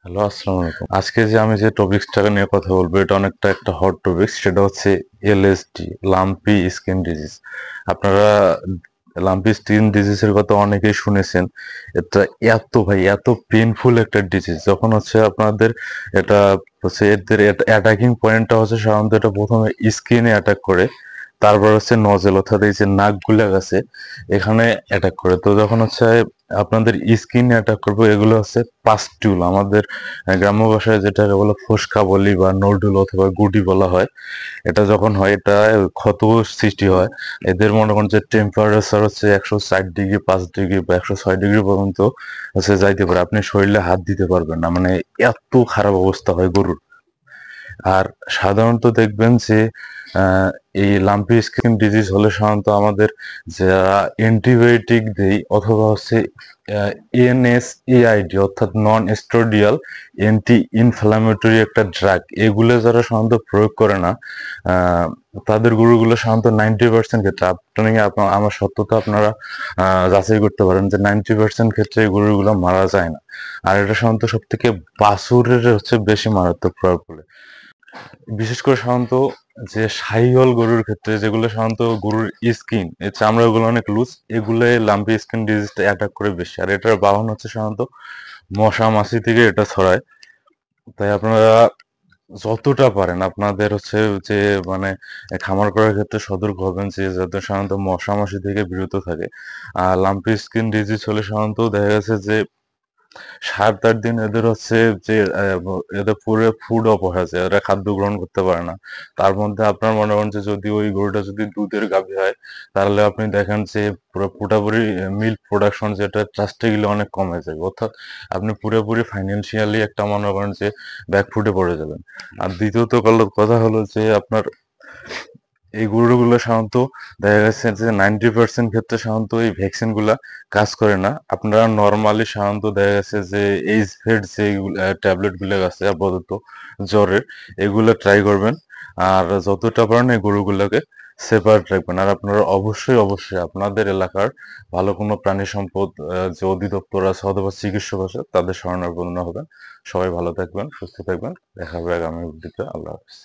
Hello, আসসালামু আলাইকুম। আজকে আমি যে টপিকসটা নিয়ে কথা বলবো এটা অনেকটা একটা হট টপিক। সেটা হচ্ছে এলএসডি, লাম্পি স্কিন ডিজিজ। আপনারা লাম্পি স্কিন ডিজিজের কথা অনেকেই শুনেছেন। এটা এত পেইনফুল একটা ডিজিজ। যখন আপনাদের এটা এদের অ্যাটাকিং পয়েন্টটা সাধারণত এটা প্রথমে স্কিনে অ্যাটাক করে, তারপর নজেল অর্থাৎ এই যে নাকগুলা আছে এখানে অ্যাটাক করে। তো যখন আপনাদের স্কিনে অ্যাটাক করবে, এগুলো পাস্টিউল, আমাদের গ্রাম্য ভাষায় যেটাকে বলে ফোসকা বলি বা নডুল অথবা গুটি বলা হয়। এটা যখন হয় এটা ক্ষত সৃষ্টি হয়। এদের মনে করেন যে টেম্পারেচার 160 ডিগ্রি, 5 ডিগ্রি বা 106 ডিগ্রি পর্যন্ত যাইতে পারে। আপনি শরীরে হাত দিতে পারবেন না, মানে এত খারাপ অবস্থা হয় গরুর। আর সাধারণত দেখবেন যে আহ, এই লাম্পি স্কিন ডিজিজ হলে সাধারণত আমাদের যারা অ্যান্টিবায়োটিক দেই অথবা এনএসএআইডি অর্থাৎ নন স্টেরয়েডিয়াল অ্যান্টি ইনফ্ল্যামেটরি একটা ড্রাগ, এগুলো যারা সাধারণত প্রয়োগ করে না, আহ, তাদের গরুগুলো সাধারণত 90% ক্ষেত্রে, আমার সত্যতা আপনারা যাচাই করতে পারেন যে 90% ক্ষেত্রে এই গরুগুলো মারা যায় না। আর এটা সাধারণত সব থেকে বাছুরের বেশি মারাত্মক প্রভাব পড়ে। বিশেষ করে সাধারণত যে শাহিওয়াল গরুর ক্ষেত্রে, যেগুলো সাধারণত গরুর স্কিন, এর চামড়াগুলো অনেক লুজ, এগুলো লাম্পি স্কিন ডিজিজটা অ্যাটাক করে বেশি। আর এটার বাহন সাধারণত মশা মাছি থেকে এটা ছড়ায়। তাই আপনারা যতটা পারেন আপনাদের যে মানে খামার করার ক্ষেত্রে সতর্ক হবেন যে যাতে সাধারণত মশা মাছি থেকে বিরত থাকে। আর লাম্পি স্কিন ডিজিজ হলে সাধারণত দেখা গেছে যে 7-8 দিন এদের যে এদের পুরো ফুড অপহ্যাজ, এরা খাদ্য গ্রহণ করতে পারে না। তার মধ্যে আপনার মনে করেন যে যদি ওই গরুটা যদি দুধের গাভী হয়, তাহলে আপনি দেখেন যে পুরো পুরোপুরি মিল্ক প্রোডাকশন যেটা ড্রাস্টিকলি অনেক কমে যাবে। অর্থাৎ আপনি পুরোপুরি ফাইন্যান্সিয়ালি একটা মনে করেন যে ব্যাকফুটে পড়ে যাবেন। আর দ্বিতীয়ত কথা হলো যে আপনার এই গরুগুলো সাধারণত দেখা গেছে যে 90% ক্ষেত্রে সাধারণত এই ভ্যাকসিন গুলা কাজ করে না। আপনারা নর্মালি সাধারণত দেখা গেছে যে এইচ ভেড যে ট্যাবলেট গুলো আছে আপাতত জ্বরের, এগুলো ট্রাই করবেন। আর যতটা পারেন এই গরুগুলোকে সেপারেট রাখবেন। আর আপনারা অবশ্যই আপনাদের এলাকার ভালো কোনো প্রাণী সম্পদ যে অধিদপ্তর আছে অথবা চিকিৎসক আছে তাদের শরণাপন্ন হবেন। সবাই ভালো থাকবেন, সুস্থ থাকবেন। দেখা হবে আগামী ভিডিওতে। আল্লাহ হাফেজ।